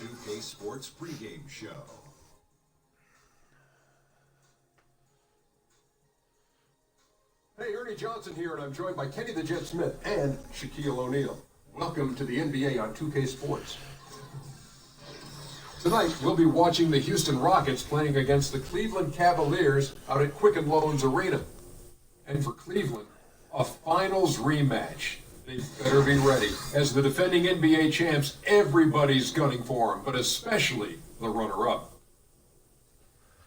2K Sports pregame show. Hey, Ernie Johnson here, and I'm joined by Kenny the Jet Smith and Shaquille O'Neal. Welcome to the NBA on 2K Sports. Tonight, we'll be watching the Houston Rockets playing against the Cleveland Cavaliers out at Quicken Loans Arena. And for Cleveland, a finals rematch. They better be ready. As the defending NBA champs, everybody's gunning for them, but especially the runner-up.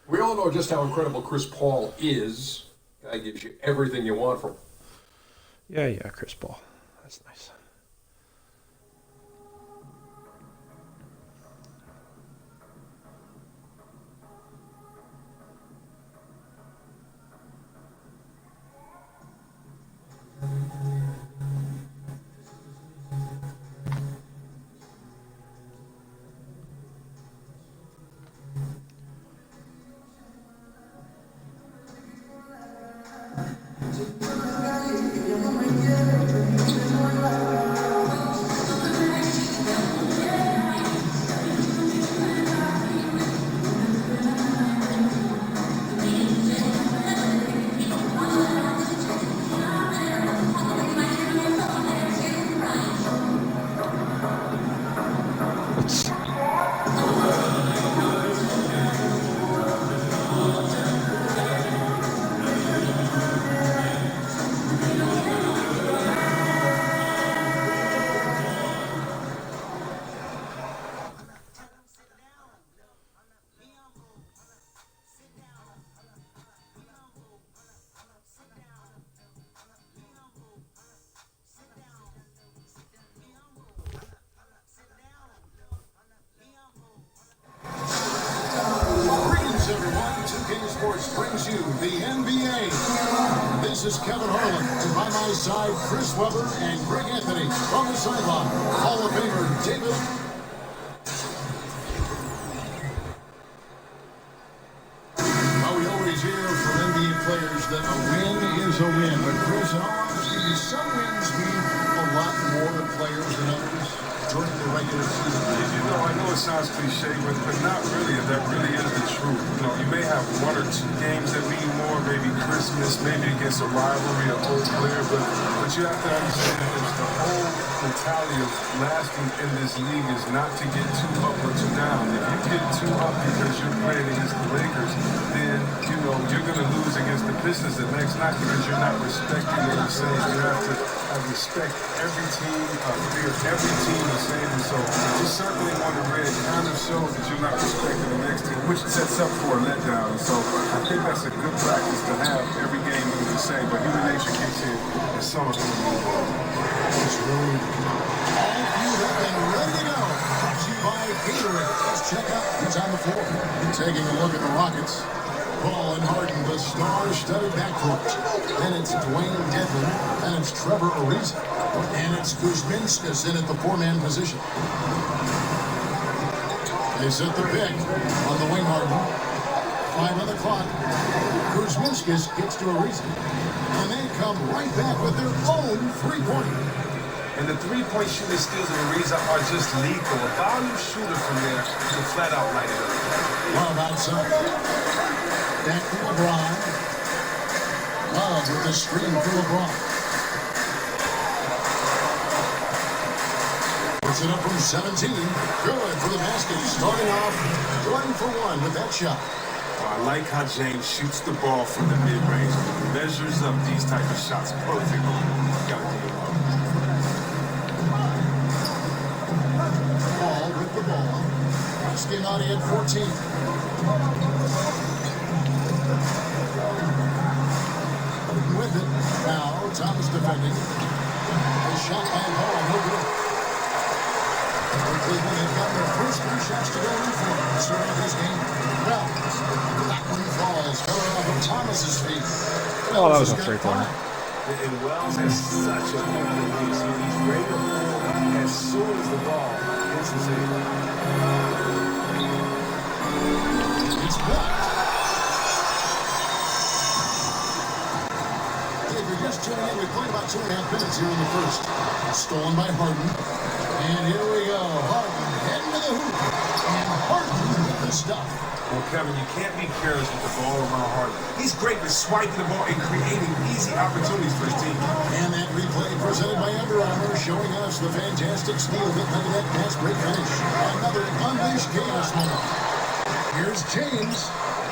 We all know just how incredible Chris Paul is. Guy gives you everything you want from him. Yeah, Chris Paul. That's nice. Brings you the NBA. This is Kevin Harlan, and by my side, Chris Webber and Greg Anthony. On the sideline, Hall of Famer David. Well, we always hear from NBA players that a win is a win. But Chris, in all honesty, some wins mean a lot more to players than others during the regular season. You know, I know it sounds cliche, but not really. That really is the truth. You know, you may have one or two games that mean more, maybe Christmas, maybe against a rivalry, an old player, but you have to understand is the whole mentality of lasting in this league is not to get too up or too down. If you get too up because you're playing against the Lakers, then, you know, you're going to lose against the Pistons the next night because you're not respecting what you're saying. You have to respect every team, fear every team the same, and so you certainly want to red kind of show that you're not respecting the next team, which sets up for a letdown. And so I think that's a good practice to have every game is the same, but human nature kicks in and some of them move on. It's really all of you have been ready to go. Brought to you by Gatorade. Let's check out who's on the floor. Taking a look at the Rockets. Paul and Harden, the star-studded backcourt. Then it's Dwayne Dedmon, and it's Trevor Ariza. And it's Kuzminskas in at the four-man position. They set the pick on the wing, Harden. 5 on the clock. Kuzminskas gets to Ariza. And they come right back with their own three-pointer. And the three-point shooting skills of Ariza are just lethal. A volume shooter from there can flat out light it up. Love outside. Back to LeBron. Love with the screen for LeBron. Puts it up from 17. Good for the basket. Starting off 1 for 1 with that shot. I like how James shoots the ball from the mid-range. Measures up these type of shots perfectly. Got to give it up. Paul with the ball. Skinati at 14. With it. Now Thomas defending. A shot by Paul. No good. Cleveland have gotten their first 3 shots to go in for them. Starting this game. Well, that one falls. Fell off of Thomas's feet. Oh, that was a free corner. And Wells has such a good release. He's ready to pull as soon as the ball hits his ankle. It's blocked. If you're just tuning in, we played about 2.5 minutes here in the first. Stolen by Harden. And here we go. Harden heading to the hoop. stuff. Well, Kevin, you can't be careless with the ball around Harden. He's great with swiping the ball and creating easy opportunities for his team. And that replay presented by Under Armour showing us the fantastic steal that led to that pass break finish. Another unleashed chaos moment. Here's James.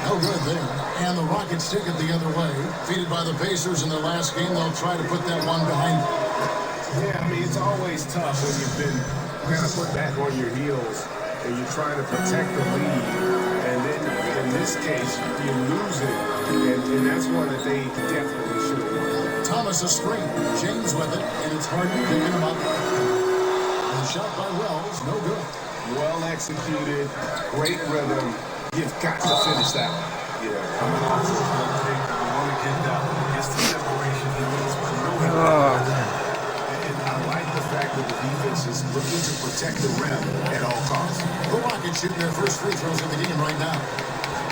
No good there. And the Rockets take it the other way. Defeated by the Pacers in their last game, they'll try to put that one behind them. Yeah, I mean, it's always tough when you've been kind of put back on your heels and you're trying to protect the lead. And then in this case, you lose it. And that's one that they definitely should have won. Thomas a screen. James with it, and it's Harden picking him up. And the shot by Wells, no good. Well executed, great rhythm. You've got to finish that one. Yeah, coming off the play, you want to get that one. It's the separation he needs, but no And I like the fact that the defense is looking to protect the rim at all costs. The Rockets shooting their first free throws of the game right now.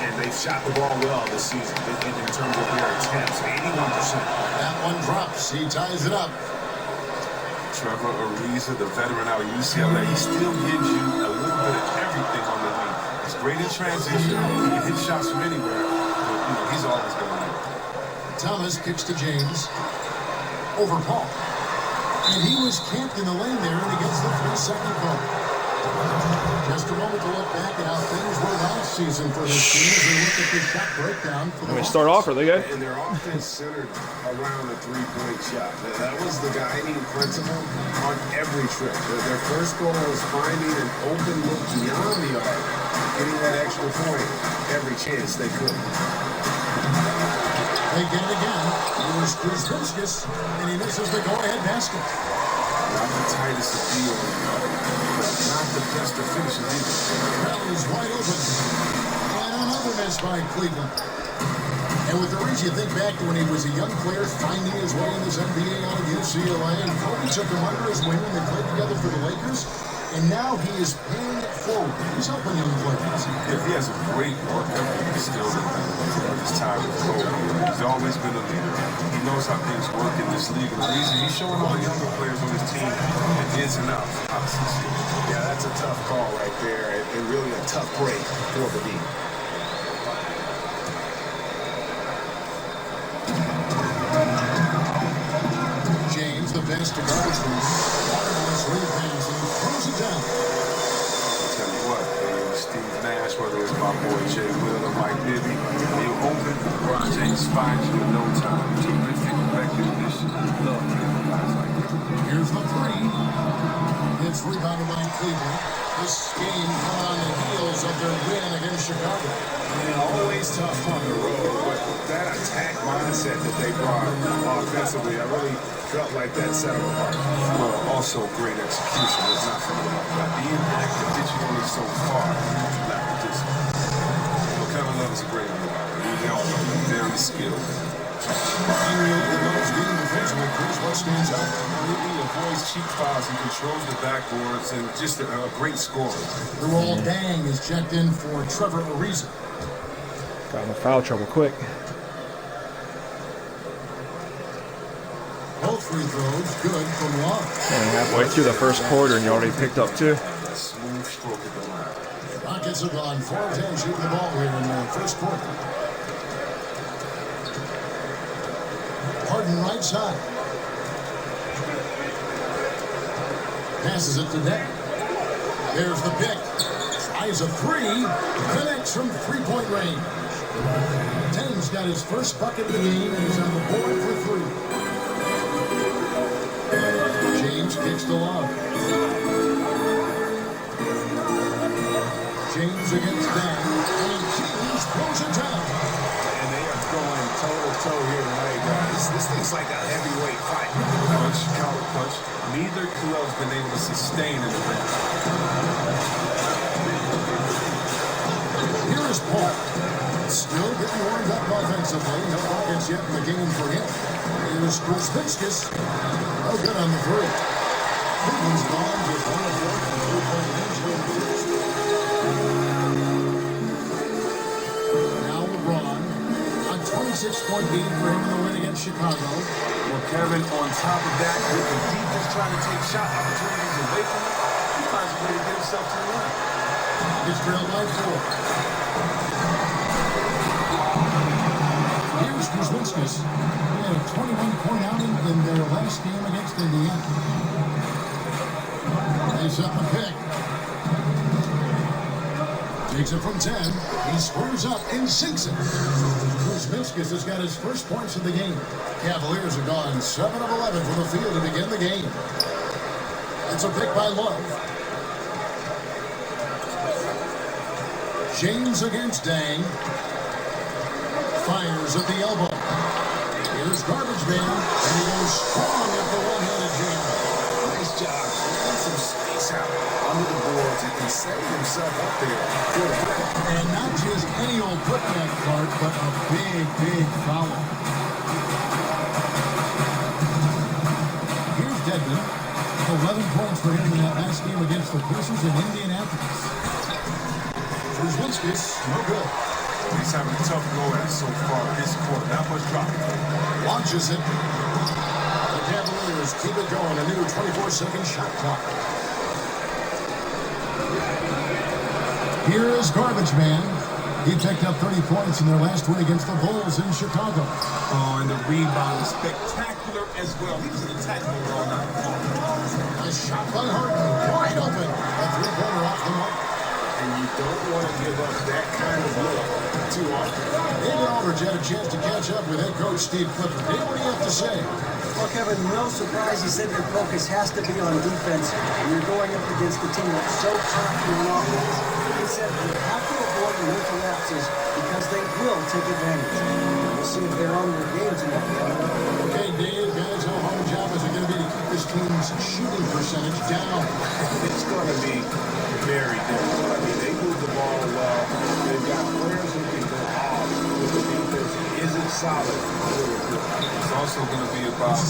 And they've shot the ball well this season in terms of their attempts, 81%. That one drops. He ties it up. Trevor Ariza, the veteran out of UCLA, he still gives you a little bit of everything on the wing. He's great in transition. He can hit shots from anywhere, but he's always going to win. Thomas kicks to James. Over Paul. And he was camped in the lane there, and he gets the 3-second call. Just a moment to look back at how things were last season for this team as we look at the shot breakdown for the Let me start off, are they good? And their offense centered around the three-point shot. That was the guiding principle on every trip. Their first goal was finding an open look beyond the arc, getting that extra point every chance they could. They get it again. Here's Kuzminskis, and he misses the go-ahead basket. Not the tightest of deals, but not the best of finishing either. Rally's wide open. And another miss by Cleveland. And with the reach, you think back to when he was a young player finding his way in this NBA out of UCLA, and Kobe took him under his wing when they played together for the Lakers. And now he is paying it forward. He's helping young players. Yeah, he has a great work ethic still in his time with Kobe. He's always been a leader. He knows how things work in this league. And the reason he's showing all the younger players on his team the ins and outs of how to succeed. Yeah, that's a tough call right there, and really a tough break for the D. James, the best to guard him. Watermelon's rebounds, and he throws it down. I'll tell you what, whether it was Steve Nash, whether it was my boy Jay Will or Mike Bibby, they open, LeBron James finds you in no time. Terrific recognition. Love playing guys like that. Here's the three. It's rebounded by Cleveland. This game coming on the heels of their win against Chicago. And always tough on the road, but that attack mindset that they brought offensively, I really felt like that set them apart. Well, also great execution. There's not something like that. Being active gets you only so far. Lack of discipline. Well, Kevin Love is a great underwriter. He's also very skilled. What stands out? He avoids cheap fouls, he controls the backboards, and just a great scorer. The roll Dang is checked in for Trevor Ariza. Got in foul trouble quick. Both free throws good from Love. And halfway through the first quarter, and you already picked up two. A smooth stroke of the line. Rockets have gone 4 of 10 shooting the ball here in the first quarter. Harden right side. Passes it to Deck. There's the pick. Tries a three. Connects from three-point range. Tatum's got his first bucket of the game, and he's on the board for three. James kicks to Love. James against Dang. And James throws it down. And they are going toe-to-toe here tonight, guys. This thing's like a heavyweight fight. Punch, counter punch. Neither club's been able to sustain in the match. Here is Paul. Still getting warmed up offensively. No offense yet in the game for him. Here's Kuzminskis. No good on the three. Cleveland's gone with 1 of 4 from three-point range here in the first. Now LeBron. A 26-point lead for him in the win against Chicago. Well, Kevin, on top of that, with the defense trying to take shot opportunities away from him, he finds a way to get himself to the line. Rockets trailed by 4. Here's Kuzminskis. He had a 21-point outing in their last game against Indiana. They set the pick. Takes it from 10. He squares up and sinks it. Kuzminskis has got his first points of the game. Cavaliers have gone 7 of 11 from the field to begin the game. It's a pick by Love. James against Dang. Fires at the elbow. Here's Garbage Man, and he goes strong at the one-handed jam. Nice job. Getting some space out under the boards and setting himself up there. Good. And not just any old putback, Clark, but a big, big foul. Here's Dedman. 11 points for him in that last game against the Pacers in Indianapolis. Kuzminskis, no good. He's having a tough go at it so far this quarter. Not much dropping. Launches it. The Cavaliers keep it going. A new 24-second shot clock. Here is Garbage Man. He picked up 30 points in their last win against the Bulls in Chicago. Oh, and the rebound is spectacular as well. He was an attacker all night. A shot by Harden. Wide open. A three-pointer off the mark. And you don't want to give up that kind of look too often. David Aldridge had a chance to catch up with head coach Steve Clifford. Dave, what do you have to say? Well, Kevin, no surprise he said your focus has to be on defense when you're going up against a team that's so confident in offense. He said you have to avoid mental lapses because they will take advantage. We'll see if they're on their game tonight. Okay, Dave, guys, how hard a job is it going to be to keep this team's shooting percentage down? It's going to be very difficult. I mean, they move the ball well. They've got players who can go off, but the defense isn't solid. It's also going to be about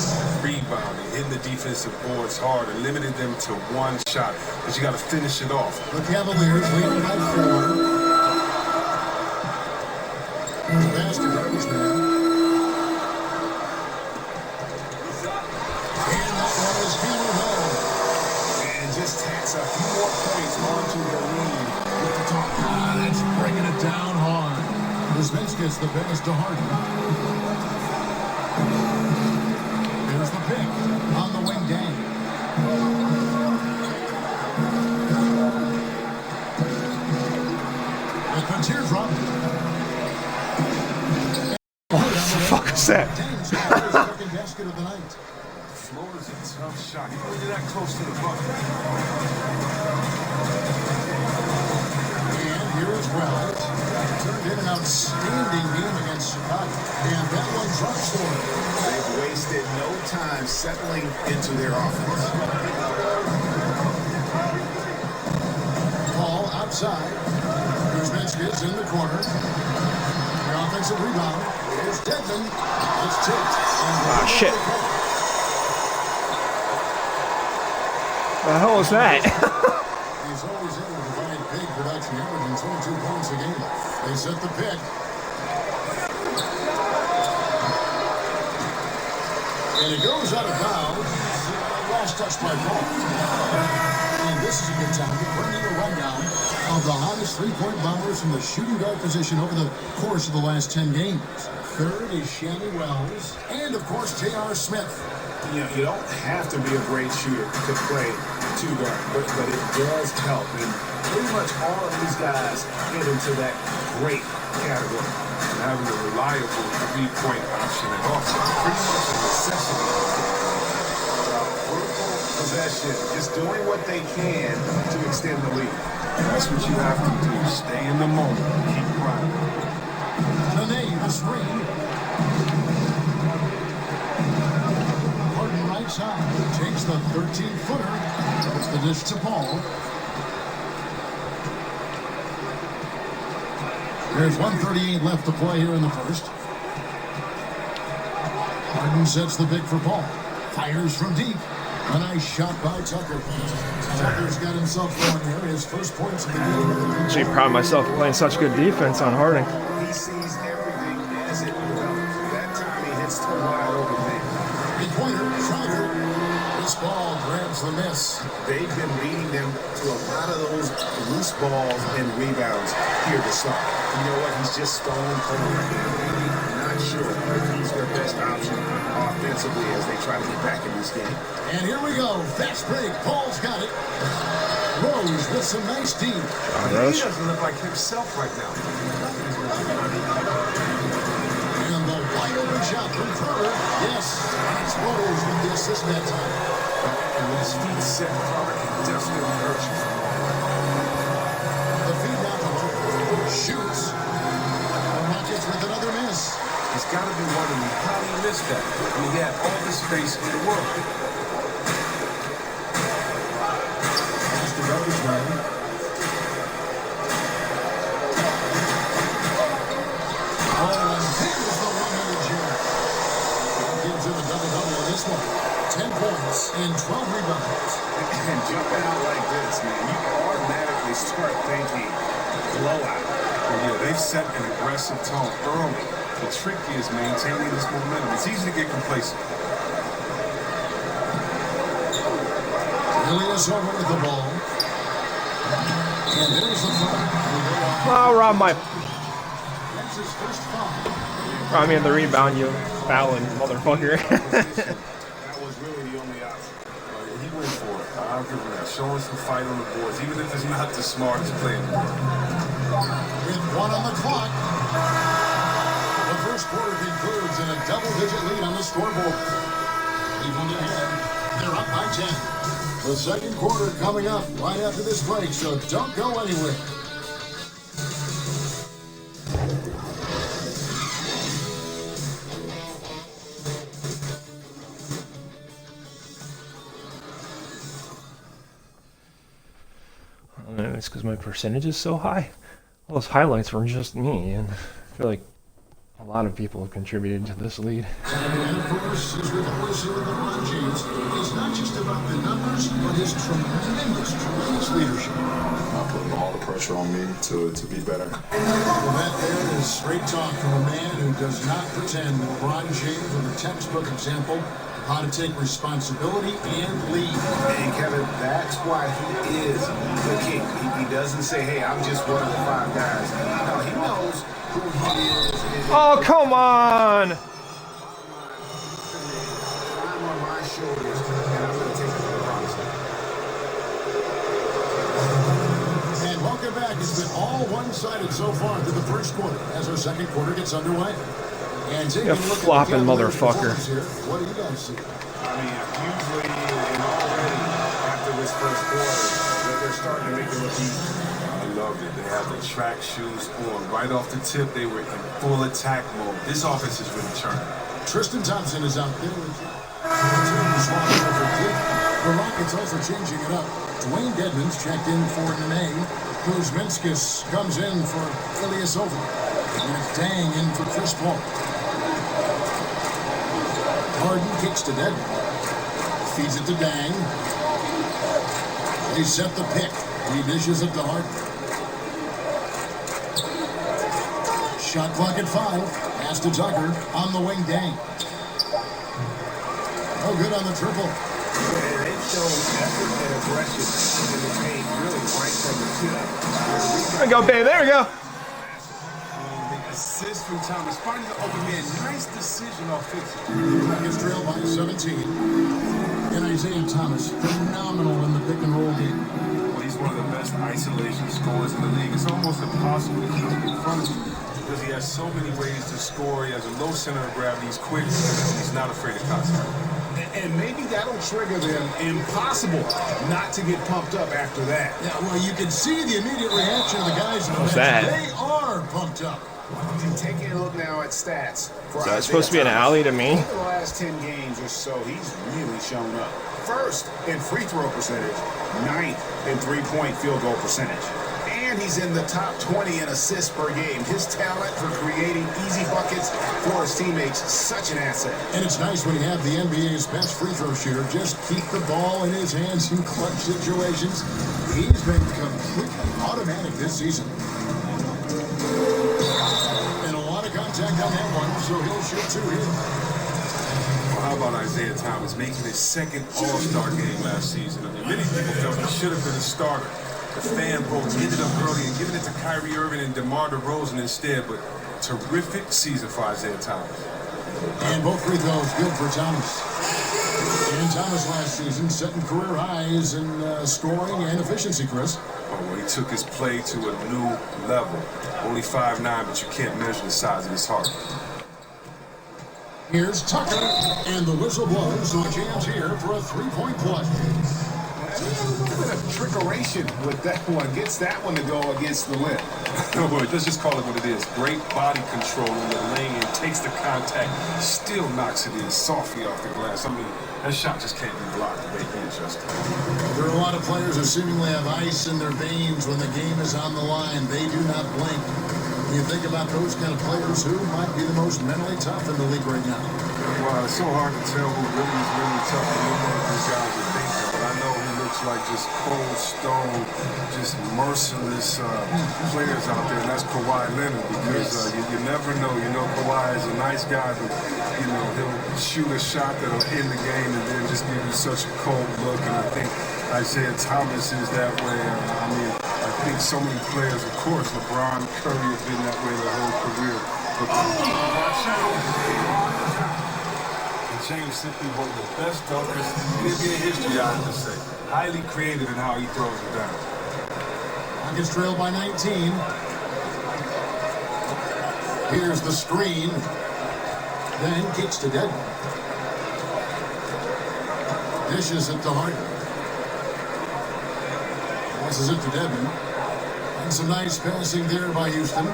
rebounding, hitting the defensive boards hard and limiting them to one shot. But you got to finish it off. The Cavaliers leading by 4. Pass to Garbage Man. And that one is hammered home. And just tacks a few more points onto the lead with the top. That's bringing it down hard. Kuzminskis the pass to Harden. There's the pick on the wing Dang. With the teardrop. What the fuck is that? Dang's second basket of the night. Floater's a tough shot. You know, you're that close to the bucket. And here is Wells. Turned in an outstanding game against Chicago. And that one drops for him. They've wasted no time settling into their offense. Ball outside. Kuzminskis in the corner. The offensive rebound. Here's Dedman. It's tipped. Ah, shit. The hell is that? He's always able to provide big production, averaging 22 points a game. They set the pick. And it goes out of bounds. Last touch by Paul. And this is a good time to bring you a rundown of the hottest three-point bombers from the shooting guard position over the course of the last 10 games. Third is Shanny Wells. And, of course, J.R. Smith. You know, you don't have to be a great shooter to play two guard, but it does help. And pretty much all of these guys get into that great category. And having a reliable three-point option at also pretty much a necessity. Critical possession, just doing what they can to extend the lead. That's what you have to do. Stay in the moment. Keep grinding. Nene, the screen. Harden right side. Takes the 13-footer. Puts the dish to Paul. There's 1:38 left to play here in the first. Harden sets the pick for Paul. Fires from deep. A nice shot by Tucker. Tucker's got himself going here. His first points of the game. Actually proud of myself for playing such good defense on Harding. He sees everything as it develops. That time he hits the wide open man. Big pointer, Schreiber. This ball grabs the miss. they've been leading them to a lot of those loose balls and rebounds here to start. You know what? He's just stone cold right now. I'm not sure if he's their best option offensively as they try to get back in this game. And here we go. Fast break. Paul's got it. Rose with some nice deep. He doesn't look like himself right now. And the wide open shot from thru. Yes. And it's Rose with the assist that time. And when his feet set, Carter can definitely hurt you from all that. The feed now from thru. Shoots. The Rockets with another miss. He's got to be wondering how he missed that. I mean, he had all the space in the world. Just the garbage man. Oh, and here's the one-handed jam. Gives him a double-double in this one. 10 points and 12 rebounds. And jumping out like this, man, you automatically start thinking blowout. Well, yeah, they've set an aggressive tone early. The trick is maintaining this momentum. It's easy to get complacent. Elias over with the ball. And there's the foul. Oh, rob my. That's his first foul. Rob me of the rebound, you fouling motherfucker. That was really the only option. He went for it. I'll give him that. Showing some fight on the boards, even if it's not the smartest play in the world. With one on the clock. The first quarter concludes in a double-digit lead on the scoreboard. Cleveland ahead. They're up by 10. The second quarter coming up right after this break, so don't go anywhere. It's because my percentage is so high. All those highlights were just me, and I feel like a lot of people have contributed to this lead. And of course, as we've always seen with LeBron James, it's not just about the numbers, but his tremendous leadership. Not putting all the pressure on me to be better. Well, that there is straight talk from a man who does not pretend. LeBron James is a textbook example of how to take responsibility and lead. And Kevin, that's why he is the king. He doesn't say, hey, I'm just one of the 5 guys. No, he knows who he is. Oh, come on! I'm on my shoulders, and I'm going to take it to the promised land. And welcome back. It's been all one-sided so far through the first quarter as our second quarter gets underway. And taking You a look flopping at the motherfucker. here, what do you guys see? I mean, usually and already after this first quarter, they're starting to make it look easy. I loved it. They had the track shoes on. Right off the tip, they were in full attack mode. This offense is really churning. Tristan Thompson is out there. The Rockets also changing it up. Dwayne Dedmon's checked in for Nene. Kuzminskis comes in for Ilyasova. And it's Dang in for Chris Paul. Harden kicks to Dedmon. Feeds it to Dang. They set the pick. He dishes it to Harden. Shot clock at 5. Pass to Tucker. On the wing, Dang. Oh, good on the triple. And they've shown effort and aggression in the paint, really right from the tip. There we go, baby. There we go. The assist from Thomas, finding the open man. Nice decision offensively. Rockets trail by 17. And Isaiah Thomas, phenomenal in the pick and roll game. Well, he's one of the best isolation scorers in the league. It's almost impossible to keep him in front of him because he has so many ways to score. He has a low center of gravity. He's quick. He's not afraid of contact. And maybe that'll trigger them. Impossible not to get pumped up after that. Yeah, well, you can see the immediate reaction of the guys in the What's bench. that? They are pumped up. Taking a look now at stats. Is that supposed to be an alley to me? Over the last 10 games or so, he's really shown up. First in free throw percentage, 9th in three-point field goal percentage. And he's in the top 20 in assists per game. His talent for creating easy buckets for his teammates, such an asset. And it's nice when you have the NBA's best free throw shooter just keep the ball in his hands in clutch situations. He's been completely automatic this season. And a lot of contact on that one, so he'll shoot 2 here. How about Isaiah Thomas making his second All-Star game last season? I mean, many people felt he should have been a starter. The fan vote ended up early and giving it to Kyrie Irving and DeMar DeRozan instead, but terrific season for Isaiah Thomas. And both free throws good for Thomas. And Thomas last season setting career highs in scoring and efficiency, Chris. Oh, well, he took his play to a new level. Only 5'9", but you can't measure the size of his heart. Here's Tucker, and the whistle blows, so a chance here for a three-point play. A little bit of trickeration with that one. Gets that one to go against the lip. Let's just call it what it is. Great body control in the lane and takes the contact, still knocks it in softly off the glass. I mean, that shot just can't be blocked the way he adjusted. There are a lot of players who seemingly have ice in their veins when the game is on the line. They do not blink. When you think about those kind of players, who might be the most mentally tough in the league right now? Well, it's so hard to tell who really is really tough to look at these guys are thinking, but I know he looks like just cold stone, just merciless players out there, and that's Kawhi Leonard, because you never know. You know, Kawhi is a nice guy, but, you know, he'll shoot a shot that'll end the game and then just give you such a cold look, and I think Isaiah Thomas is that way. I mean, I think so many players, of course, LeBron, Curry have been that way their whole career. But James simply one of the best dunkers in NBA history, I have to say. Highly creative in how he throws it down. Rockets trail by 19. Here's the screen. Then kicks to Dead. Dishes it to Harden. Passes it to Dedmon. And some nice passing there by Houston.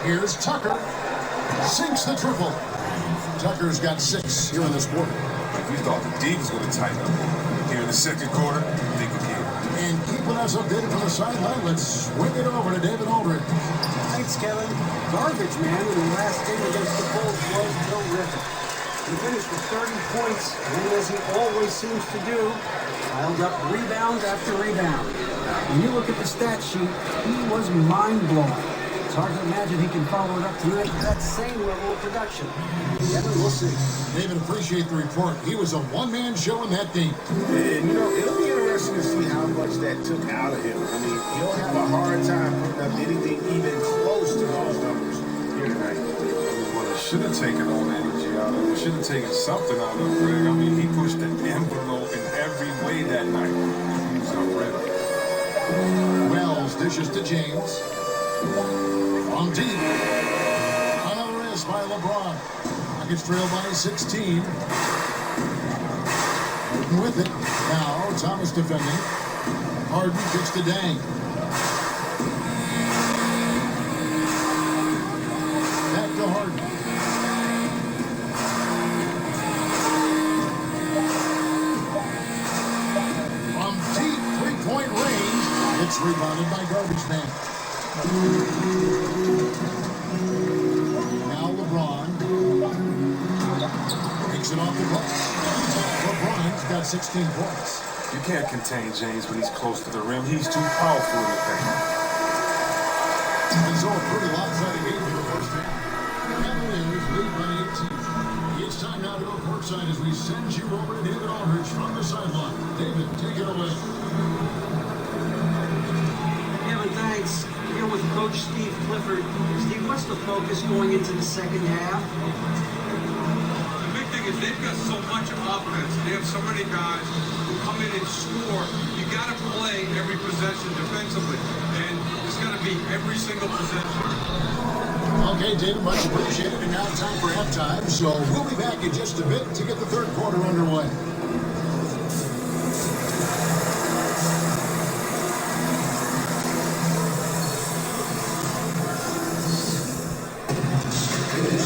Here's Tucker. Sinks the triple. Tucker's got 6 here in this quarter. If we thought the D was going to tighten up here in the second quarter, think again. And keeping us updated from the sideline, let's swing it over to David Aldridge. Thanks, Kevin. Garbage, man, in the last game against the Bulls was terrific. He finished with 30 points, and as he always seems to do, piled up rebound after rebound. When you look at the stat sheet, he was mind-blowing. It's hard to imagine he can follow it up tonight with that same level of production. Kevin, we'll see. David, appreciate the report. He was a one-man show in that game. And, you know, it'll be interesting to see how much that took out of him. I mean, he'll have a hard time putting up anything even close to those numbers here tonight. Well, it should have taken all the energy out of him. It should have taken something out of him, Greg. I mean, he pushed the envelope in every way that night. He was unreal. Wells dishes to James. On deep. Another miss by LeBron. Rockets trail by 16. With it. Now, Thomas defending. Harden kicks to Dang. Back to Harden. From deep three-point range, it's rebounded by Garbage Man. Now LeBron takes it off the glass. LeBron's got 16 points. You can't contain James when he's close to the rim. He's too powerful in the paint. And so a pretty lopsided game for the first half. Cavaliers lead by 18. It's time now to go courtside as we send you over to David Aldridge from the sideline. David, take it away. Kevin, thanks. Here with Coach Steve Clifford. Steve, what's the focus going into the second half? The big thing is they've got so much offense. They have so many guys who come in and score. You got to play every possession defensively, and it's going to be every single possession. Okay, David, much appreciated. And now time for halftime. So we'll be back in just a bit to get the third quarter underway.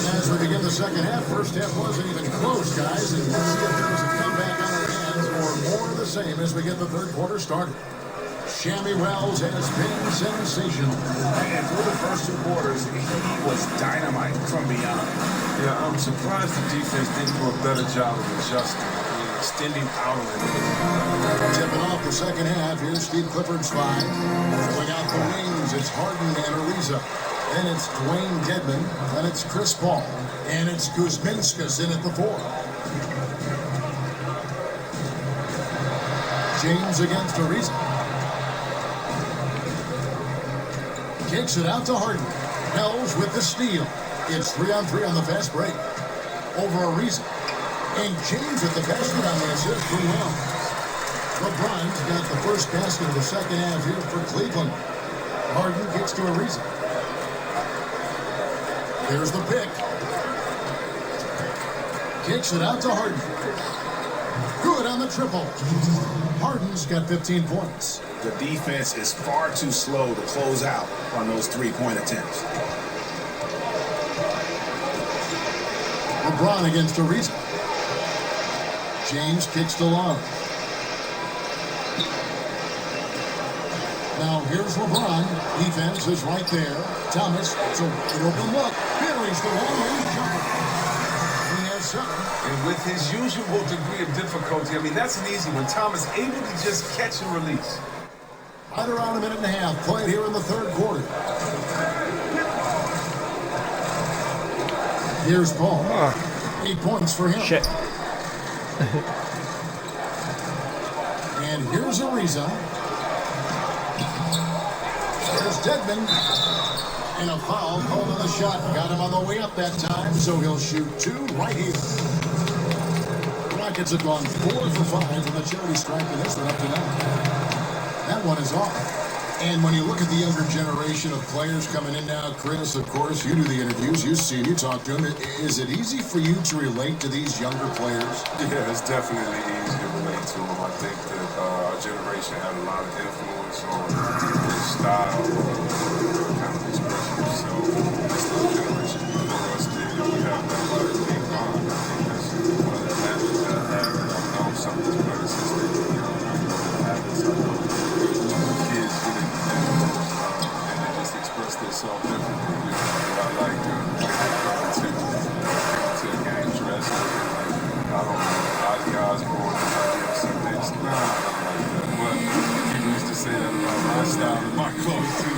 As we begin the second half, first half wasn't even close, guys, and let's see if there's a comeback on our hands or more of the same as we get the third quarter started. Shammy Wells has been sensational. And through the first 2 quarters, he was dynamite from beyond. Yeah, I'm surprised the defense didn't do a better job of adjusting. I mean, extending out a little bit. Tipping off the second half, here's Steve Clifford's 5. Filling out the wings, it's Harden and Ariza. Then it's Dwayne Dedman. Then it's Chris Paul. And it's Kuzminskas in at the 4. James against Ariza. Kicks it out to Harden. Wells with the steal. It's 3-on-3 on the fast break. Over Ariza. And James with the basket on the assist from Wells. LeBron's got the first basket of the second half here for Cleveland. Harden gets to Ariza. Here's the pick. Kicks it out to Harden. Good on the triple. Harden's got 15 points. The defense is far too slow to close out on those three-point attempts. LeBron against Ariza. James kicks to Love. Now here's LeBron. Defense is right there. Thomas, it's an open look. Buries the long-range jumper. He has 7. And with his usual degree of difficulty, I mean, that's an easy one. Thomas able to just catch and release. Right around a minute and a half played here in the third quarter. Here's Paul. 8 points for him. Shit. And here's Ariza. There's Dedman. And a foul called on the shot. Got him on the way up that time, so he'll shoot 2 right here. Rockets have gone 4 for 5 from the charity stripe in this one up to now. That one is off. And when you look at the younger generation of players coming in now, Chris, of course, you do the interviews, you see them, you talk to them. Is it easy for you to relate to these younger players? Yeah, it's definitely easy to relate to them. I think that our generation had a lot of influence on their style, kind of expression. So this little generation before us did, we have that like big bond. I think that's one of the advantages that I have. I've known some of these brothers since they were young. Habits I know kids get it, and they just express themselves differently. You know, I like to the game dressed looking like, I don't know, Ozzy Osbourne and IDFC Mix. Nah, I don't like that. But people used to say that about my style and my clothes too.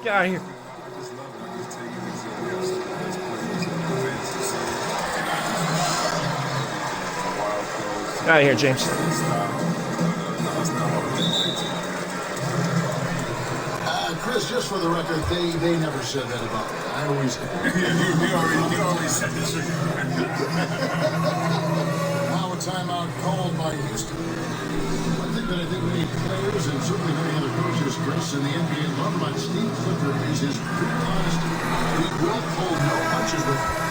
Get out of here. I just love it. I just take it as we have some of the best players in the defense. And I just wild clothes. Get out of here, James. Chris, just for the record, they never said that about me. I always... you already said the truth. Now a timeout called by Houston. One thing that I think many players and certainly many other coaches, Chris, in the NBA love about Steve Clifford is his pure honesty. He will pull no punches with him.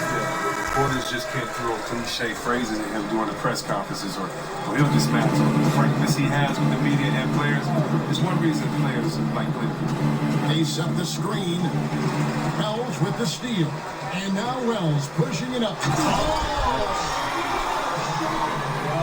Reporters just can't throw cliche phrases at him during the press conferences, or he'll just match the frankness he has with the media and players. There's one reason players like Clifford. They set the screen. Wells with the steal. And now Wells pushing it up.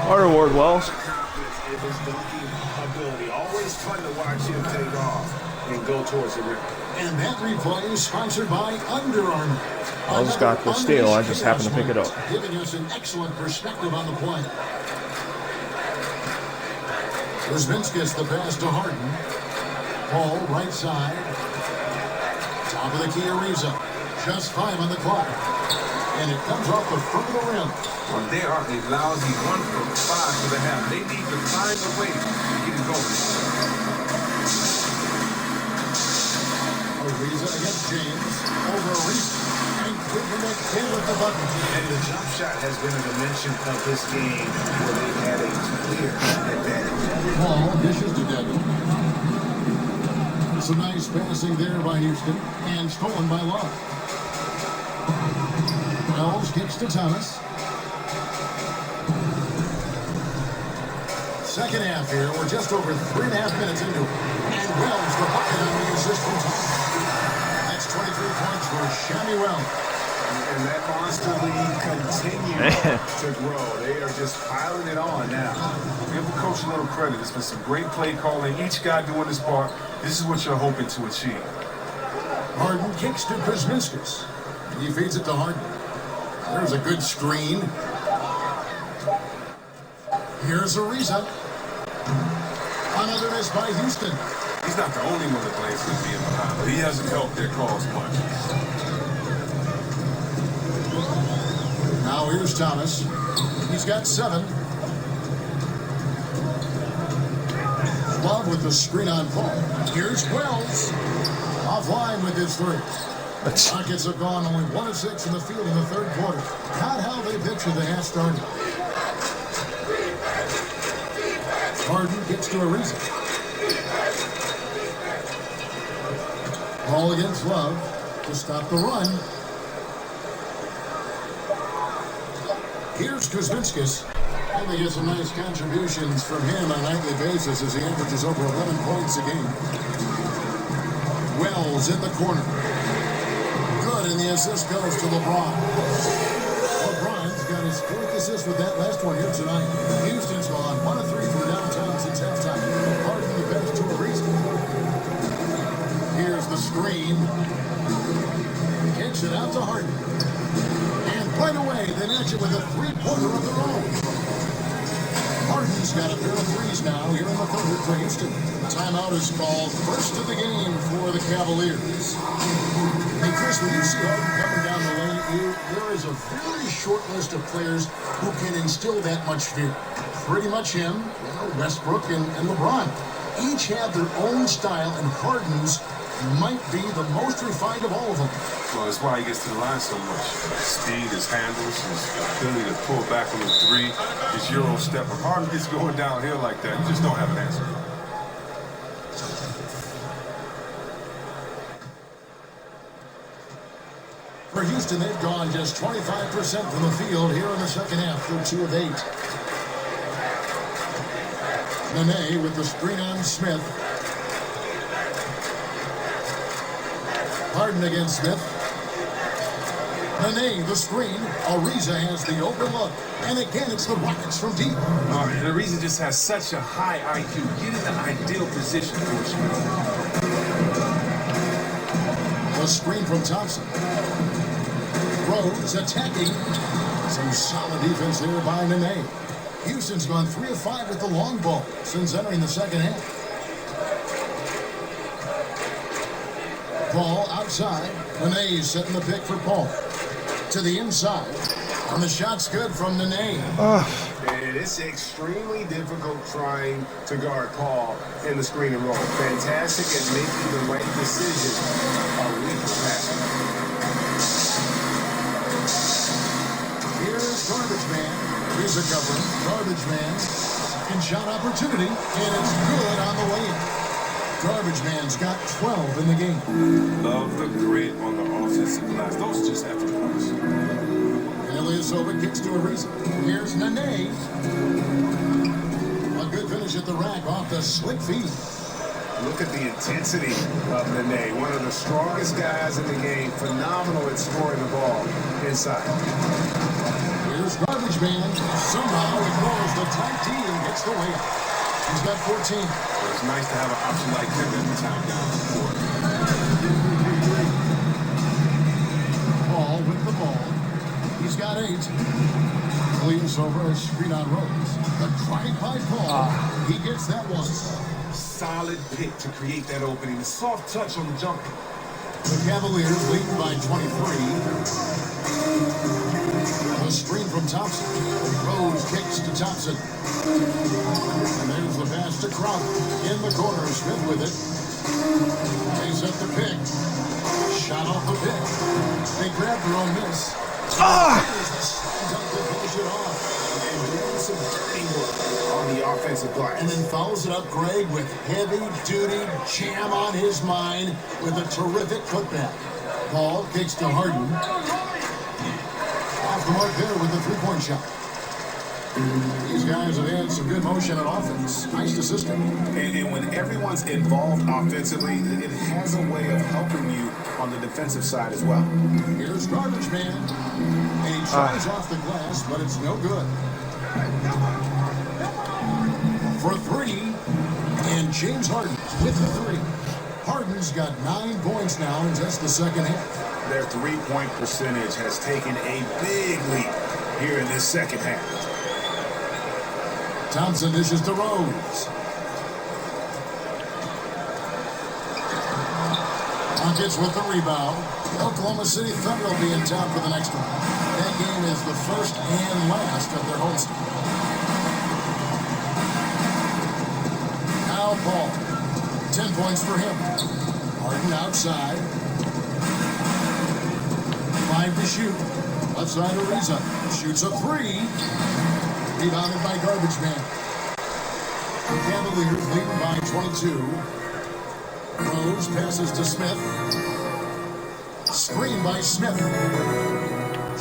Hard award, Wells. Confidence in his dunking ability. Always fun to watch him take off and go towards the rim. And that replay is sponsored by Under Armour. Wells got the steal. I just happened to pick it up. Giving us an excellent perspective on the play. Kuzminskas the pass to Harden. Paul, right side. Top of the key, Ariza. Just 5 on the clock. And it comes off the front of the rim. Well, they are a lousy 1 for 5 for the half. They need to find a way to get it going. Ariza against James. Over Ariza. And Cleveland came with the button. And the jump shot has been a dimension of this game where they've had a clear advantage. Paul dishes to Dedman. Some nice passing there by Houston. And stolen by Love. Wells kicks to Thomas. Second half here. We're just over 3.5 minutes into it. And Wells the bucket on the assist from Thomas. That's 23 points for Shammy Wells. And that monster lead continues to grow. They are just piling it on now. Give the coach a little credit. It's been some great play calling. Each guy doing his part. This is what you're hoping to achieve. Harden kicks to Kuzminskas. He feeds it to Harden. There's a good screen. Here's Ariza. Another miss by Houston. He's not the only one that blames for being behind, but he hasn't helped their cause much. Now here's Thomas. He's got 7. Love with the screen on Paul. Here's Wells. Offline with his 3. Rockets have gone only 1 of 6 in the field in the third quarter. Not how they pictured the half started. Harden gets to Ariza. Ball against Love to stop the run. Here's Kuzminskis. And they get some nice contributions from him on a nightly basis as he averages over 11 points a game. Wells in the corner. Good, and the assist goes to LeBron. LeBron's got his 4th assist with that last one here tonight. Houston's gone 1 of 3 from downtown since halftime. Harden the pass to Ariza. Here's the screen. Kicks it out to Harden. And right away, they match it with a 3-pointer of their own. Harden's got a pair of 3s now here in the third for Houston. Timeout is called. First of the game for the Cavaliers. Hey, Chris, when you see Harden coming down the lane, there is a very short list of players who can instill that much fear. Pretty much him, Westbrook, and LeBron. Each have their own style, and Harden's might be the most refined of all of them. Well, that's why he gets to the line so much. His speed, his handles, his ability to pull back on the 3, his Euro step. If Harden gets going downhill like that, you just don't have an answer. For Houston, they've gone just 25% from the field here in the second half. They're 2 of 8. Nene with the screen on Smith. Harden against Smith. Nene, the screen. Ariza has the open look. And again, it's the Rockets from deep. And Ariza just has such a high IQ. Get in the ideal position for you. The screen from Thompson. Rose attacking. Some solid defense there by Nene. Houston's gone 3 of 5 with the long ball since entering the second half. Paul outside. Nene setting the pick for Paul. To the inside. And the shot's good from Nene. And it's extremely difficult trying to guard Paul in the screen and roll. Fantastic at making the right decision. A weak pass. Here's Garbage Man. Here's a covering. Garbage Man. Second shot opportunity. And it's good on the way in. Garbage Man's got 12 in the game. Love the grit on the offensive glass. Those are just extra points. Ilyasova kicks to Ariza. Here's Nene. A good finish at the rack off the slick feet. Look at the intensity of Nene, one of the strongest guys in the game. Phenomenal at scoring the ball inside. Here's Garbage Man. Somehow ignores the tight D and gets the layup. He's got 14. Well, it's nice to have an option like him every time down the court. Paul with the ball. He's got 8. Leans over a screen on Rose. The drive by Paul. He gets that one. Solid pick to create that opening. A soft touch on the jumper. The Cavaliers lead by 23. The screen from Thompson. Rose kicks to Thompson. And there's the pass to Crowder. In the corner, Smith with it. They set the pick. Shot off the pick. They grab their own miss. Finish it off. And doing some dirty work on the offensive glass. And then follows it up, Greg, with heavy-duty jam on his mind with a terrific putback. Paul kicks to Harden. Off the mark there with the three-point shot. These guys have had some good motion on offense. Nice to system. And when everyone's involved offensively, it has a way of helping you on the defensive side as well. Here's Garbage Man. And he tries off the glass, but it's no good. For 3, and James Harden with the 3. Harden's got 9 points now in just the second half. Their three-point percentage has taken a big leap here in this second half. Thompson dishes to Rose. Rockets with the rebound. Oklahoma City Thunder will be in town for the next one. That game is the first and last of their homestand. Now Paul. 10 points for him. Harden outside. 5 to shoot. Left side Ariza. Shoots a 3. Rebounded by Garbage Man. Cavaliers leading by 22. Rose passes to Smith. Screen by Smith.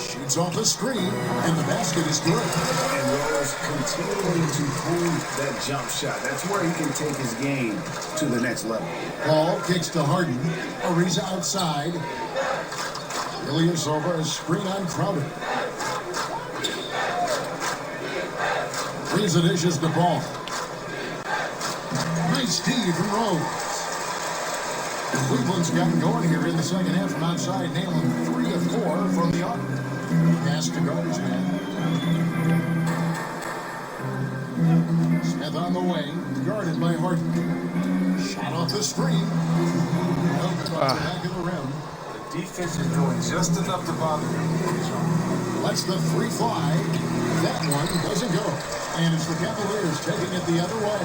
Shoots off the screen, and the basket is good. And Rose continuing to prove that jump shot. That's where he can take his game to the next level. Paul kicks to Harden. Ariza outside. Ilyasova is screen on Crowder. Ariza dishes the ball. Nice D from Rose. Cleveland's gotten going here in the second half from outside, nailing 3 of 4 from the arc. Pass to Garbage Man. Smith on the wing, guarded by Harden. Shot off the screen. Off the back of the rim. The defense is doing just enough to bother him. Lets the 3 fly. That one doesn't go. And it's the Cavaliers taking it the other way.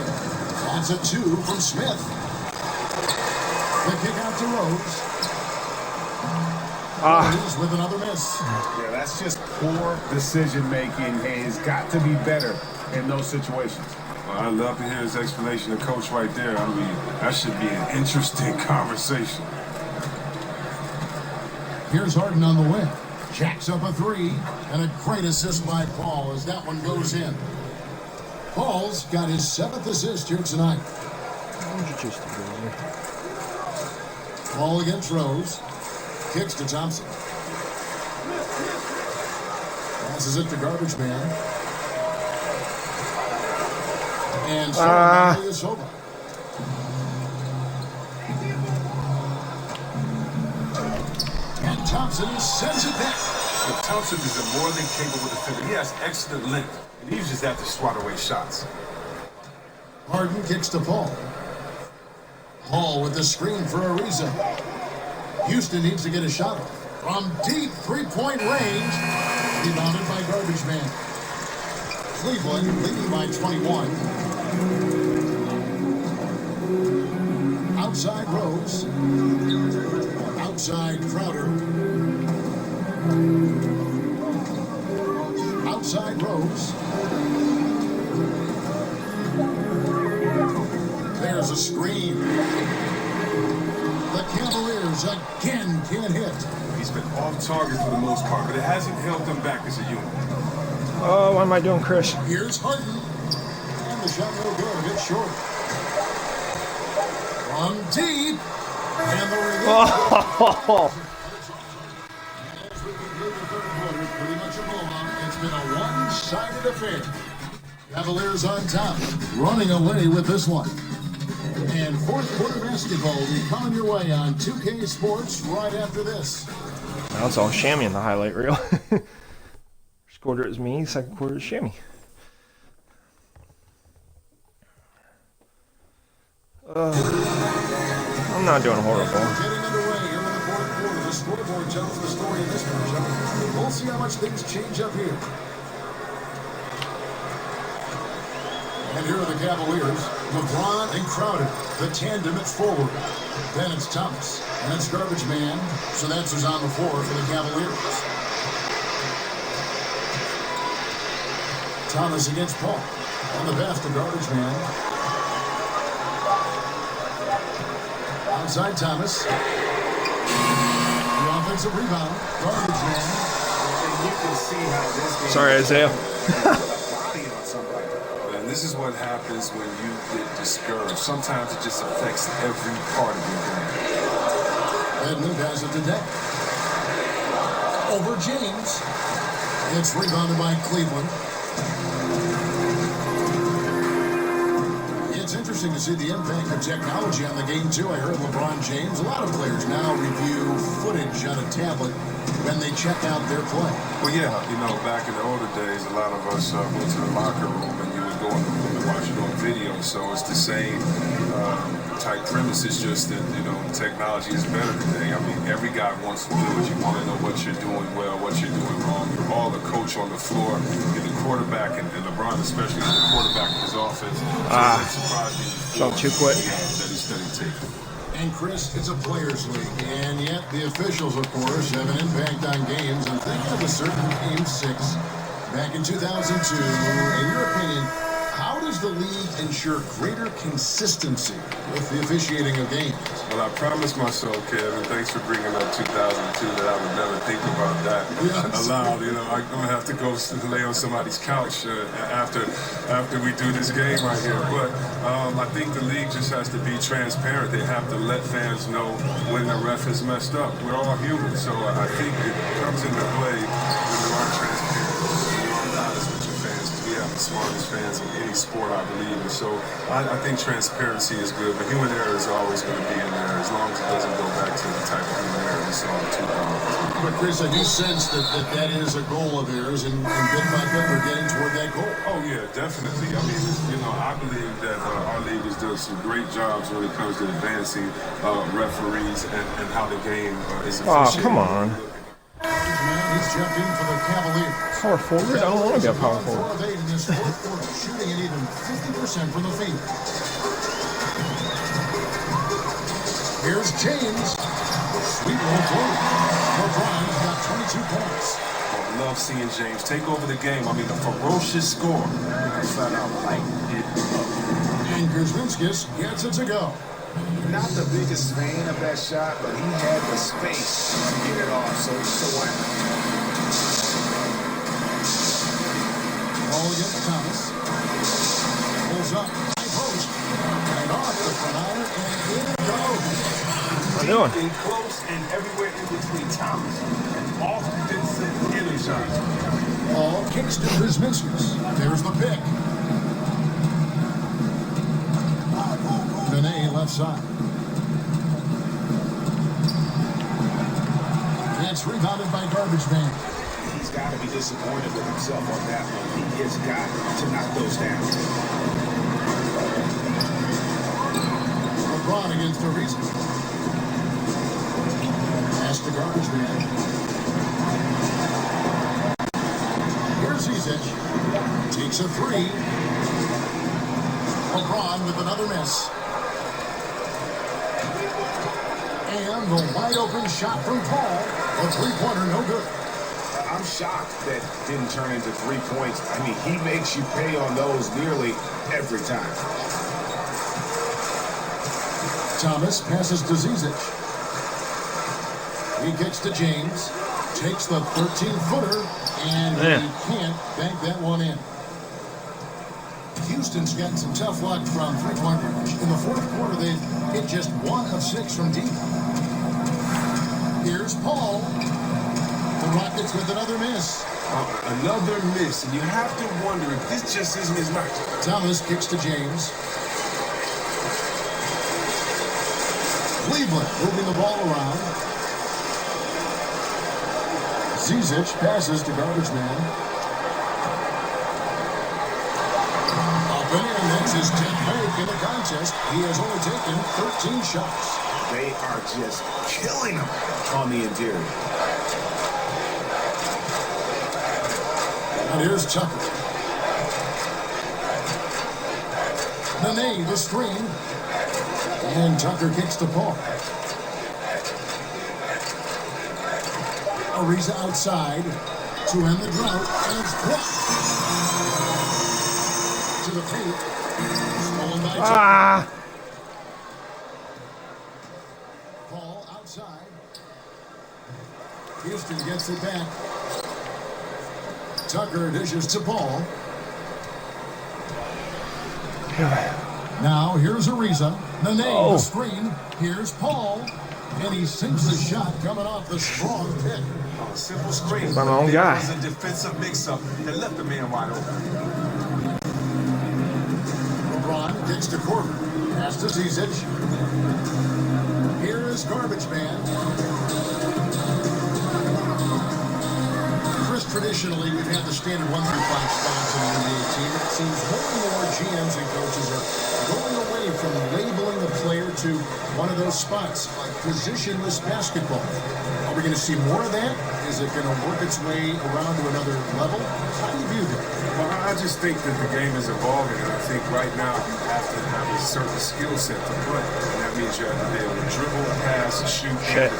That's a 2 from Smith. The kick out to Rose. Rose with another miss. Yeah, that's just poor decision making. He's got to be better in those situations. Well, I'd love to hear his explanation to Coach right there. I mean, that should be an interesting conversation. Here's Harden on the wing. Jacks up a 3. And a great assist by Paul as that one goes in. Paul's got his 7th assist here tonight. Paul against Rose. Kicks to Thompson. Passes it to Garbage Man. And so Ilyasova. And Thompson sends it back. But Thompson is a more than capable defender. He has excellent length, and he just have to swat away shots. Harden kicks to Paul. Paul with the screen for Ariza. Houston needs to get a shot from deep 3-point range. Rebounded by Garbage Man. Cleveland leading by 21. Outside Rose. Outside Crowder. Outside Rose. There's a screen. The Cavaliers again can't hit. He's been off target for the most part, but it hasn't held them back as a unit. Oh, what am I doing, Chris? Here's Harden. And the shot no good. A bit short. From deep. And the release. Oh. As we conclude the third quarter, pretty much a blowout. It's been a one-sided affair. Cavaliers on top, running away with this one. And fourth quarter basketball will be coming your way on 2K Sports right after this. Now it's all Shammy in the highlight reel. First quarter is me, second quarter is Shammy. I'm not doing horrible. Getting underway here in the fourth quarter. The scoreboard tells the story of this matchup. We'll see how much things change up here. And here are the Cavaliers. LeBron and Crowder, the tandem at forward. Then it's Thomas, and it's Garbage Man. So that's who's on the floor for the Cavaliers. Thomas against Paul. On the pass to Garbage Man. Outside Thomas. The offensive rebound. Garbage Man. And you can see how this game. Sorry, Isaiah. And this is what happens when you get discouraged. Sometimes it just affects every part of your game. Edmund has it to Deck. Over James. It's rebounded by Cleveland. It's interesting to see the impact of technology on the game, too. I heard LeBron James. A lot of players now review footage on a tablet when they check out their play. Well, yeah, you know, back in the older days, a lot of us went to the locker room and you would go in the room and watch it on video. So it's the same type premise. It's just that, technology is better today. I mean, every guy wants to do it. You want to know what you're doing well, what you're doing wrong. You're all the coach on the floor, and the quarterback, and LeBron especially is the quarterback of his offense. So that surprised me. Don't you quit. That he studied tape. And Chris, it's a players' league, and yet the officials, of course, have an impact on games. I'm thinking of a certain Game 6 back in 2002. In your opinion, how does the league ensure greater consistency with the officiating of games? Well, I promised myself, Kevin, thanks for bringing up 2002, that I would never think about that aloud. I'm going to have to go lay on somebody's couch after we do this game right here. But I think the league just has to be transparent. They have to let fans know when the ref has messed up. We're all human, so I think it comes into play when you are transparent, when you are honest with your fans. We have the smartest fans in any sport, I believe. And so I think transparency is good, but human error is always going to be in there as long as it doesn't go back to the type of human error we saw in 2000. But Chris, I do sense that is a goal of theirs, and bit by bit we're getting toward that goal. Oh yeah, definitely. I mean, I believe that our league has done some great jobs when it comes to advancing referees and how the game is officiated. Oh, come on. He's jumped in for the Cavaliers. Power forward? I don't want to be a power 4 forward. of 8 in this fourth quarter, shooting at even 50% from the field. Here's James. Sweet roll forward. LeBron's got 22 points. I love seeing James take over the game. I mean, a ferocious score. Flat out light it up. And Kuzminskis gets it to go. Not the biggest fan of that shot, but he had the space to get it off, so what? Ball against Thomas. Pulls up. High post. And off the front. And in it goes. What are you doing? In close and everywhere in between Thomas. And offensive energy. Ball kicks to Kuzminskis. There's the pick. Nene left side. It's rebounded by Garbage Man. He's got to be disappointed with himself on that one. He has got to knock those down. LeBron against Ariza. Pass to Garbage Man. Here's Zizic. Takes a three. LeBron with another miss. And the wide open shot from Paul. A three-pointer, no good. I'm shocked that didn't turn into 3 points. I mean, he makes you pay on those nearly every time. Thomas passes to Zizic. He kicks to James. Takes the 13-footer, and he can't bank that one in. Houston's got some tough luck from three-point range. In the fourth quarter, they hit just 1 of 6 from deep. Here's Paul. The Rockets with another miss. Another miss, and you have to wonder if this just isn't his night. Thomas kicks to James. Cleveland moving the ball around. Zizic passes to Garbage Man. Up and in, that's his 10th make in the contest. He has only taken 13 shots. They are just killing him on the interior. And here's Tucker. Nene, the screen. And Tucker kicks to Paul. Ariza outside to end the drought. And it's blocked. To the paint. Stolen by Tucker. Paul outside. Houston gets it back. Tucker dishes to Paul. Now here's Ariza. Nene, the screen. Here's Paul. And he sinks the shot coming off the strong pick. Simple screen. My own guy. It was a defensive mix-up that left the man wide open. LeBron gets to Corbin. Pass to Zizic. Here is Garbage Man. Chris, traditionally, we've had the standard 1 through 5 spots in the NBA team. It seems more and more GMs and coaches are going away from labeling a player to one of those spots, like positionless basketball. Are we going to see more of that? Is it going to work its way around to another level? How do you view that? Well, I just think that the game is evolving, and I think right now you have to have a certain skill set to play. And that means you have to be able to dribble, pass, shoot, and defend.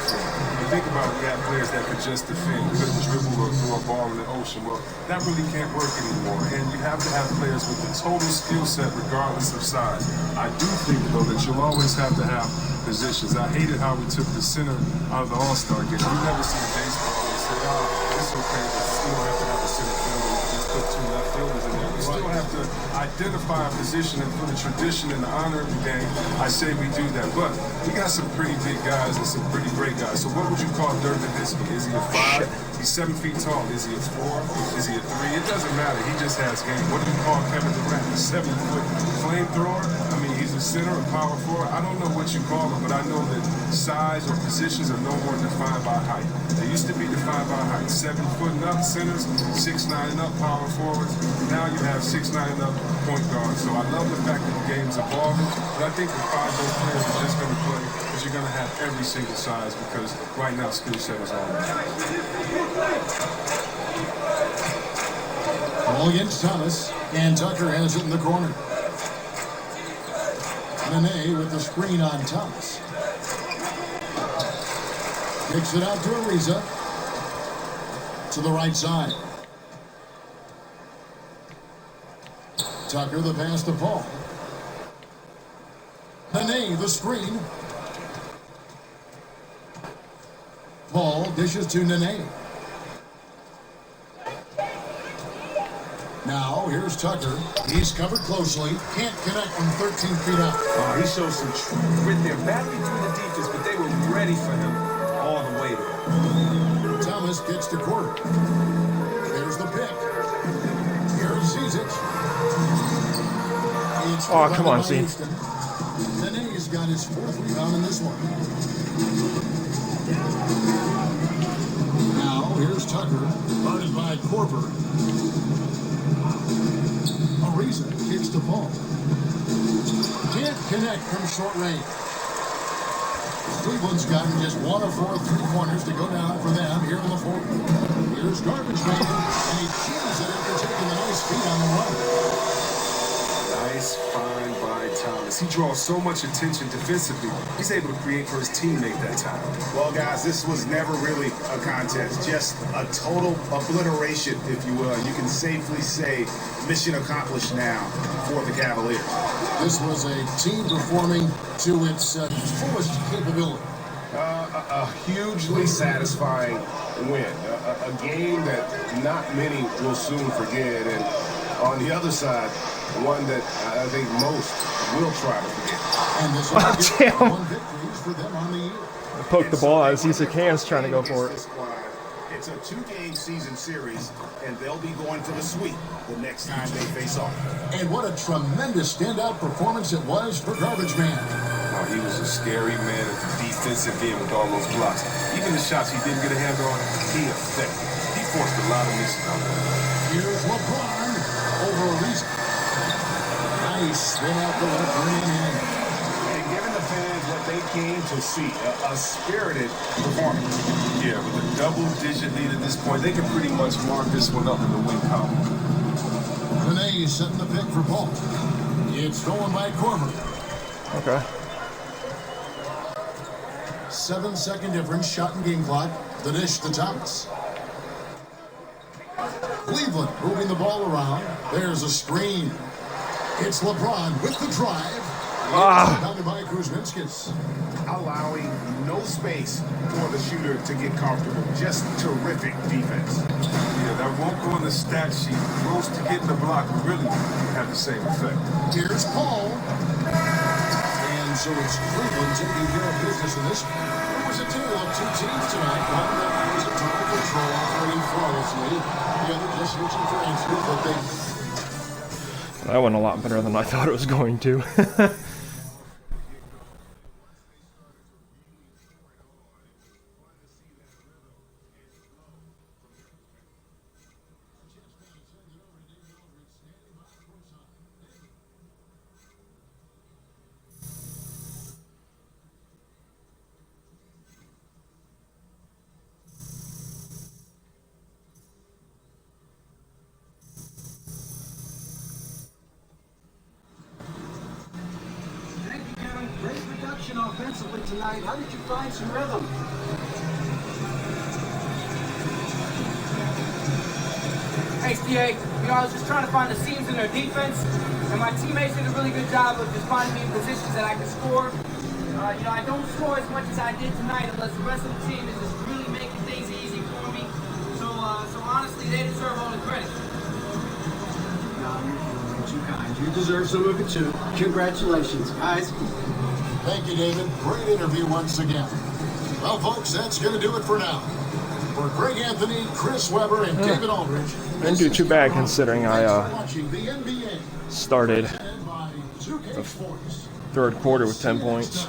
You think about it, we have players that could just defend, couldn't dribble or throw a ball in the ocean. Well, that really can't work anymore. And you have to have players with the total skill set regardless of size. I do think, though, that you'll always have to have positions. I hated how we took the center out of the All-Star game. You never see a baseball and say, oh, it's okay, but you still have to have a center fielder. We just put 2 left fielders in there. We still have to identify a position, and for the tradition and the honor of the game, I say we do that. But we got some pretty big guys and some pretty great guys. So what would you call Dirk Nowitzki? Is he a 5? He's 7 feet tall. Is he a 4? Is he a 3? It doesn't matter. He just has game. What do you call Kevin Durant? A 7-foot flamethrower? I mean, he's a center, a power forward. I don't know what you call him, but I know that size or positions are no more defined by height. They used to be defined by height. 7 foot and up centers, 6'9" and up power forwards. Now you have 6'9" and up point guards. So I love the fact that the game's evolving, but I think the 5 best players are just going to play because you're going to have every single size because right now skill set is all. Ball against Thomas, and Tucker has it in the corner. Nene with the screen on Thomas. Kicks it out to Ariza. To the right side. Tucker the pass to Paul. Nene the screen. Paul dishes to Nene. Now, here's Tucker. He's covered closely. Can't connect from 13 feet out. He showed some grit there. Battling through the defense, but they were ready for him all the way there. Thomas gets to Court. There's the pick. Here's Zizic. Oh, come on, Z. Nene's got his 4th rebound in this one. Now, here's Tucker. Guarded by Korver. Ariza kicks to Paul. Can't connect from short range. Cleveland's gotten just 1 of 4 3-pointers to go down for them here in the 4th. Here's Garbage Man, and he cheers it after taking the nice feed on the run. Nice find by Thomas. He draws so much attention defensively. He's able to create for his teammate that time. Well, guys, this was never really a contest. Just a total obliteration, if you will. You can safely say mission accomplished now for the Cavaliers. This was a team performing to its fullest capability. A hugely satisfying win. A game that not many will soon forget. And on the other side, one that I think most will try to forget. And this Damn. 1 victories for them on the year. Poke the ball as Zizic hands trying to go for it. It's a 2-game season series, and they'll be going for the sweep the next time they face off. And what a tremendous standout performance it was for Garbage Man. Oh, he was a scary man at the defensive end with all those blocks. Even the shots he didn't get a handle on, he effective. He forced a lot of misses out there. Here's LeBron over Ariza. Nice spin out the left wing in. And giving the fans what they came to see, a spirited performance. Yeah, with a double-digit lead at this point, they can pretty much mark this one up in the win column. Nene setting the pick for Paul. It's stolen by Korver. Okay. 7-second difference, shot and game clock. The dish to Thomas. Cleveland moving the ball around. There's a screen. It's LeBron with the drive. Bounded by Kuzminskis. Allowing no space for the shooter to get comfortable. Just terrific defense. Yeah, that won't go on the stat sheet. Close to getting the block really have the same effect. Here's Paul. And so it's Cleveland taking care of business in this. It was a tale of 2 teams tonight. One that was in total control, operating flawlessly. The other just reaching for answers, but they... That went a lot better than I thought it was going to. offensively tonight. How did you find some rhythm? Thanks, DA. I was just trying to find the seams in their defense, and my teammates did a really good job of just finding me in positions that I could score. I don't score as much as I did tonight unless the rest of the team is just really making things easy for me. So honestly, they deserve all the credit. You're too kind. You deserve some of it too. Congratulations, guys. Thank you, David. Great interview once again. Well, folks, that's going to do it for now. For Greg Anthony, Chris Webber, and David Aldridge. Didn't do too bad considering I watching the NBA. started By the 2K third quarter with 10 points.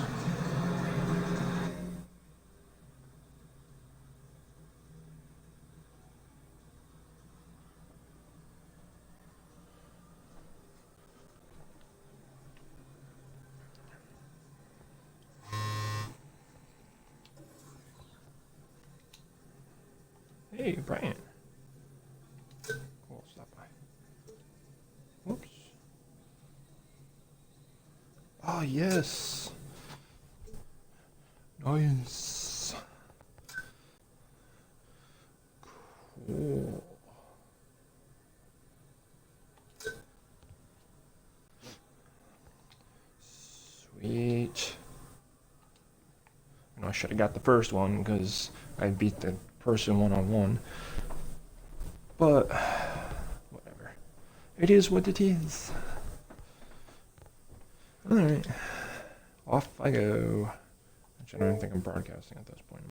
Hey, Brian. Cool, stop by. Whoops. Oh, yes. Nice. Cool. Sweet. I should have got the first one because I beat the person one-on-one. But, whatever. It is what it is. Alright. Off I go. Actually, I don't think I'm broadcasting at this point.